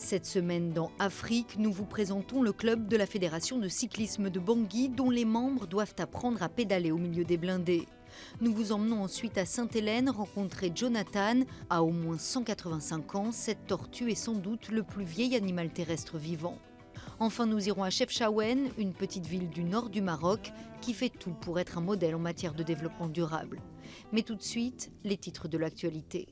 Cette semaine dans Afrique, nous vous présentons le club de la Fédération de cyclisme de Bangui dont les membres doivent apprendre à pédaler au milieu des blindés. Nous vous emmenons ensuite à Sainte-Hélène rencontrer Jonathan. À au moins 185 ans, cette tortue est sans doute le plus vieil animal terrestre vivant. Enfin, nous irons à Chefchaouen, une petite ville du nord du Maroc qui fait tout pour être un modèle en matière de développement durable. Mais tout de suite, les titres de l'actualité.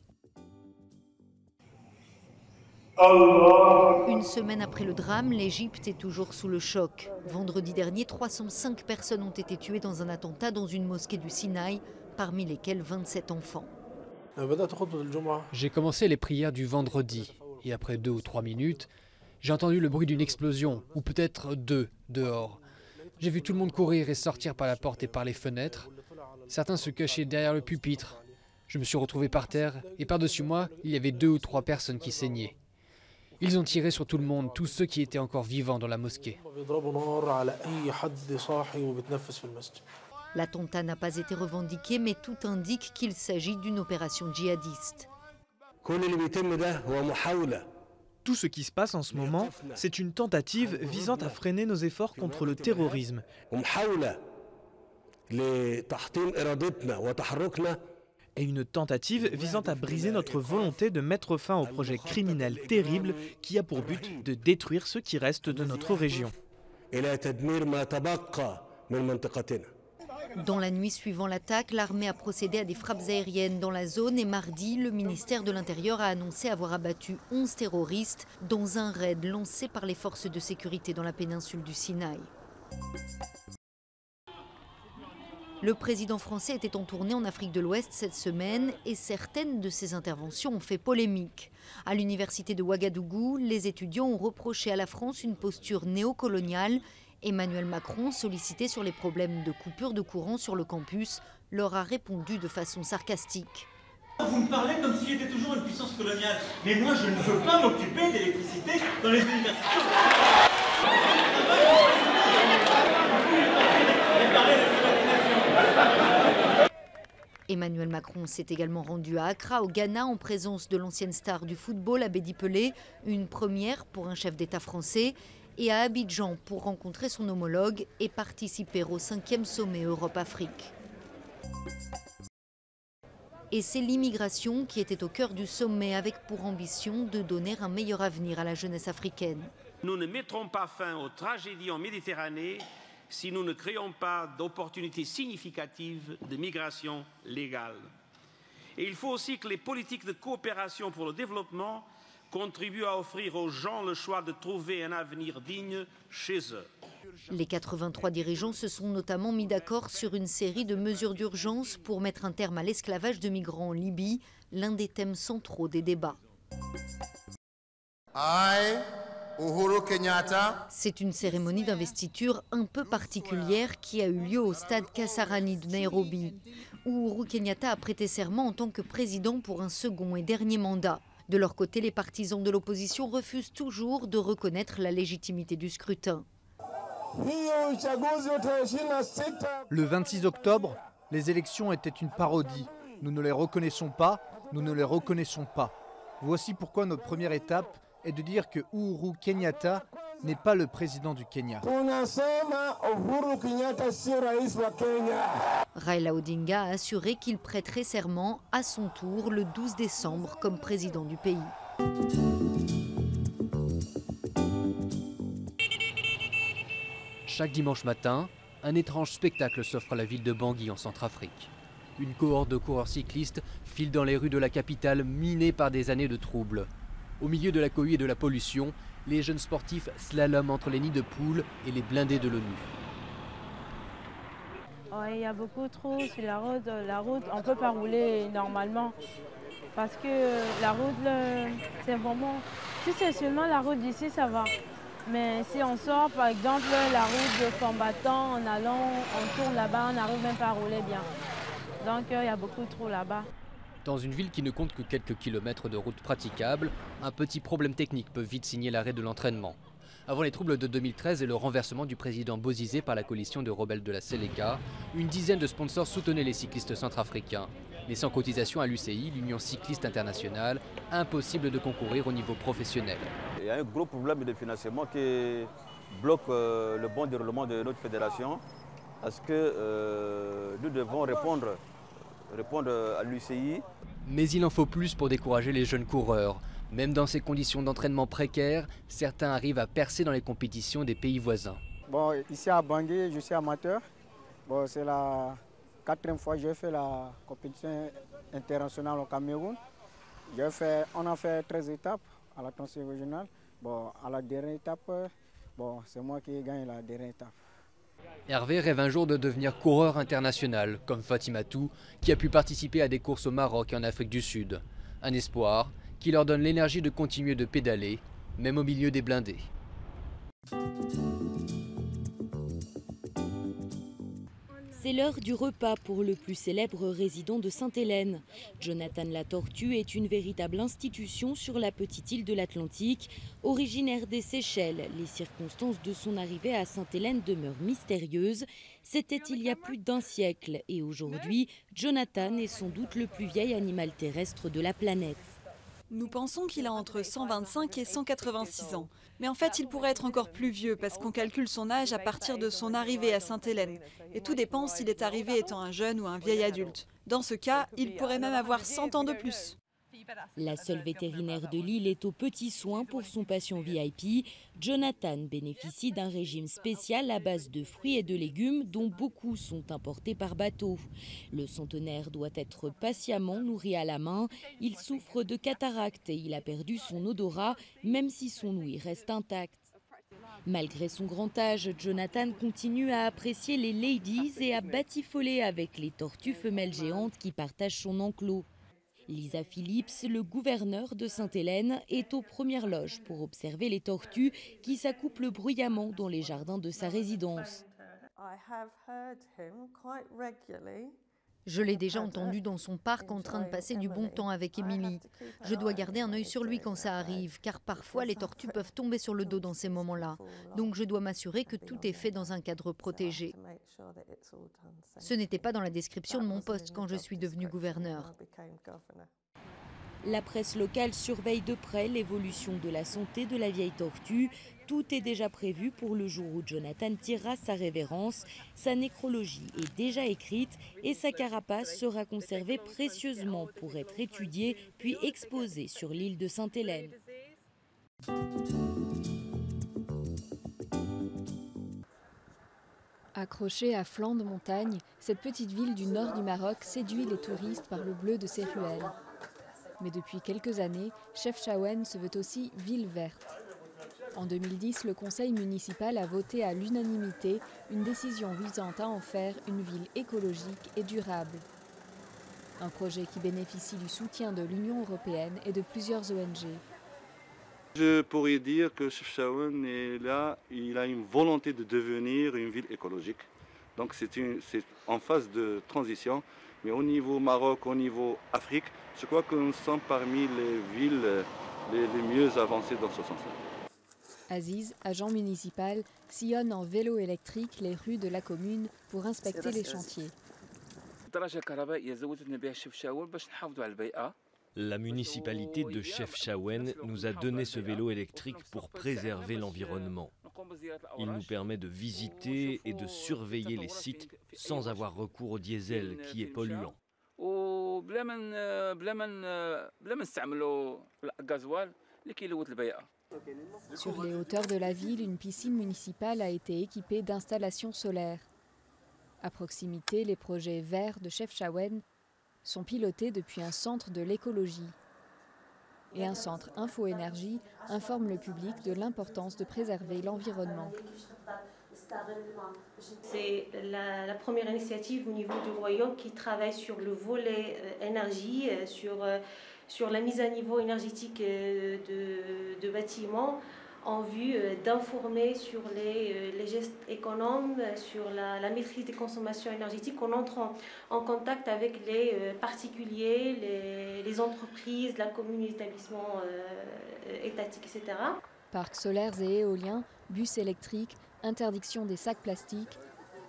Une semaine après le drame, l'Égypte est toujours sous le choc. Vendredi dernier, 305 personnes ont été tuées dans un attentat dans une mosquée du Sinaï, parmi lesquelles 27 enfants. J'ai commencé les prières du vendredi et après 2 ou 3 minutes, j'ai entendu le bruit d'une explosion, ou peut-être 2 dehors. J'ai vu tout le monde courir et sortir par la porte et par les fenêtres. Certains se cachaient derrière le pupitre. Je me suis retrouvé par terre et par-dessus moi, il y avait 2 ou 3 personnes qui saignaient. Ils ont tiré sur tout le monde, tous ceux qui étaient encore vivants dans la mosquée. L'attentat n'a pas été revendiqué, mais tout indique qu'il s'agit d'une opération djihadiste. Tout ce qui se passe en ce moment, c'est une tentative visant à freiner nos efforts contre le terrorisme. Et une tentative visant à briser notre volonté de mettre fin au projet criminel terrible qui a pour but de détruire ce qui reste de notre région. Dans la nuit suivant l'attaque, l'armée a procédé à des frappes aériennes dans la zone et mardi, le ministère de l'Intérieur a annoncé avoir abattu 11 terroristes dans un raid lancé par les forces de sécurité dans la péninsule du Sinaï. Le président français était en tournée en Afrique de l'Ouest cette semaine et certaines de ses interventions ont fait polémique. À l'université de Ouagadougou, les étudiants ont reproché à la France une posture néocoloniale. Emmanuel Macron, sollicité sur les problèmes de coupure de courant sur le campus, leur a répondu de façon sarcastique. Vous me parlez comme si j'étais toujours une puissance coloniale. Mais moi, je ne veux pas m'occuper d'électricité dans les universités. Emmanuel Macron s'est également rendu à Accra, au Ghana, en présence de l'ancienne star du football, Abedi Pelé, une première pour un chef d'État français, et à Abidjan pour rencontrer son homologue et participer au 5e sommet Europe-Afrique. Et c'est l'immigration qui était au cœur du sommet, avec pour ambition de donner un meilleur avenir à la jeunesse africaine. Nous ne mettrons pas fin aux tragédies en Méditerranée si nous ne créons pas d'opportunités significatives de migration légale. Et il faut aussi que les politiques de coopération pour le développement contribuent à offrir aux gens le choix de trouver un avenir digne chez eux. Les 83 dirigeants se sont notamment mis d'accord sur une série de mesures d'urgence pour mettre un terme à l'esclavage de migrants en Libye, l'un des thèmes centraux des débats. C'est une cérémonie d'investiture un peu particulière qui a eu lieu au stade Kasarani de Nairobi, où Uhuru Kenyatta a prêté serment en tant que président pour un second et dernier mandat. De leur côté, les partisans de l'opposition refusent toujours de reconnaître la légitimité du scrutin. Le 26 octobre, les élections étaient une parodie. Nous ne les reconnaissons pas, nous ne les reconnaissons pas. Voici pourquoi notre première étape est de dire que Uhuru Kenyatta n'est pas le président du Kenya. Raila Odinga a assuré qu'il prêterait serment à son tour le 12 décembre comme président du pays. Chaque dimanche matin, un étrange spectacle s'offre à la ville de Bangui en Centrafrique. Une cohorte de coureurs cyclistes file dans les rues de la capitale minée par des années de troubles. Au milieu de la cohue et de la pollution, les jeunes sportifs slaloment entre les nids de poules et les blindés de l'ONU. Il y a beaucoup de trous sur la route, on ne peut pas rouler normalement. Parce que la route, c'est vraiment... Si c'est seulement la route d'ici, ça va. Mais si on sort, par exemple, la route de Combattant, en allant, on tourne là-bas, on n'arrive même pas à rouler bien. Donc il y a beaucoup de trous là-bas. Dans une ville qui ne compte que quelques kilomètres de route praticable, un petit problème technique peut vite signer l'arrêt de l'entraînement. Avant les troubles de 2013 et le renversement du président Bozizé par la coalition de rebelles de la Séléka, une dizaine de sponsors soutenaient les cyclistes centrafricains. Mais sans cotisation à l'UCI, l'Union cycliste internationale, impossible de concourir au niveau professionnel. Il y a un gros problème de financement qui bloque le bon déroulement de notre fédération parce que nous devons répondre à l'UCI. Mais il en faut plus pour décourager les jeunes coureurs. Même dans ces conditions d'entraînement précaires, certains arrivent à percer dans les compétitions des pays voisins. Bon, ici à Bangui, je suis amateur. Bon, c'est la 4e fois que j'ai fait la compétition internationale au Cameroun. On a fait 13 étapes à la transition régionale. Bon, à la dernière étape, c'est moi qui ai gagné la dernière étape. Hervé rêve un jour de devenir coureur international, comme Fatimatou, qui a pu participer à des courses au Maroc et en Afrique du Sud. Un espoir qui leur donne l'énergie de continuer de pédaler, même au milieu des blindés. C'est l'heure du repas pour le plus célèbre résident de Sainte-Hélène. Jonathan la Tortue est une véritable institution sur la petite île de l'Atlantique. Originaire des Seychelles, les circonstances de son arrivée à Sainte-Hélène demeurent mystérieuses. C'était il y a plus d'1 siècle et aujourd'hui, Jonathan est sans doute le plus vieil animal terrestre de la planète. Nous pensons qu'il a entre 125 et 186 ans. Mais en fait, il pourrait être encore plus vieux parce qu'on calcule son âge à partir de son arrivée à Sainte-Hélène. Et tout dépend s'il est arrivé étant un jeune ou un vieil adulte. Dans ce cas, il pourrait même avoir 100 ans de plus. La seule vétérinaire de l'île est aux petits soins pour son patient VIP. Jonathan bénéficie d'un régime spécial à base de fruits et de légumes dont beaucoup sont importés par bateau. Le centenaire doit être patiemment nourri à la main. Il souffre de cataracte et il a perdu son odorat, même si son ouïe reste intacte. Malgré son grand âge, Jonathan continue à apprécier les ladies et à batifoler avec les tortues femelles géantes qui partagent son enclos. Lisa Phillips, le gouverneur de Sainte-Hélène, est aux premières loges pour observer les tortues qui s'accouplent bruyamment dans les jardins de sa résidence. Je l'ai déjà entendu dans son parc en train de passer du bon temps avec Émilie. Je dois garder un œil sur lui quand ça arrive, car parfois les tortues peuvent tomber sur le dos dans ces moments-là. Donc je dois m'assurer que tout est fait dans un cadre protégé. Ce n'était pas dans la description de mon poste quand je suis devenue gouverneur. La presse locale surveille de près l'évolution de la santé de la vieille tortue. Tout est déjà prévu pour le jour où Jonathan tirera sa révérence. Sa nécrologie est déjà écrite et sa carapace sera conservée précieusement pour être étudiée puis exposée sur l'île de Sainte-Hélène. Accrochée à flanc de montagne, cette petite ville du nord du Maroc séduit les touristes par le bleu de ses ruelles. Mais depuis quelques années, Chefchaouen se veut aussi ville verte. En 2010, le conseil municipal a voté à l'unanimité une décision visant à en faire une ville écologique et durable. Un projet qui bénéficie du soutien de l'Union européenne et de plusieurs ONG. Je pourrais dire que Chefchaouen est là, il a une volonté de devenir une ville écologique. Donc c'est en phase de transition. Mais au niveau Maroc, au niveau Afrique, je crois que nous sommes parmi les villes les mieux avancées dans ce sens-là. Aziz, agent municipal, sillonne en vélo électrique les rues de la commune pour inspecter les chantiers. La municipalité de Chefchaouen nous a donné ce vélo électrique pour préserver l'environnement. Il nous permet de visiter et de surveiller les sites sans avoir recours au diesel qui est polluant. Sur les hauteurs de la ville, une piscine municipale a été équipée d'installations solaires. À proximité, les projets verts de Chefchaouen sont pilotés depuis un centre de l'écologie. Et un centre Info-Énergie informe le public de l'importance de préserver l'environnement. C'est la première initiative au niveau du royaume qui travaille sur le volet énergie, sur la mise à niveau énergétique de bâtiments, en vue d'informer sur les gestes économes, sur la maîtrise des consommations énergétiques, en entrant en contact avec les particuliers, les entreprises, la commune, les établissements étatiques, etc. Parcs solaires et éoliens, bus électriques, interdiction des sacs plastiques.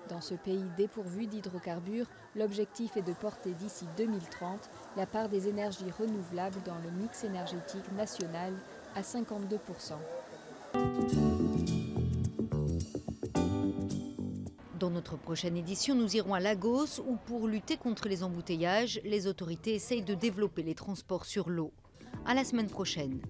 Dans ce pays dépourvu d'hydrocarbures, l'objectif est de porter d'ici 2030 la part des énergies renouvelables dans le mix énergétique national à 52%. Dans notre prochaine édition, nous irons à Lagos où, pour lutter contre les embouteillages, les autorités essayent de développer les transports sur l'eau. À la semaine prochaine.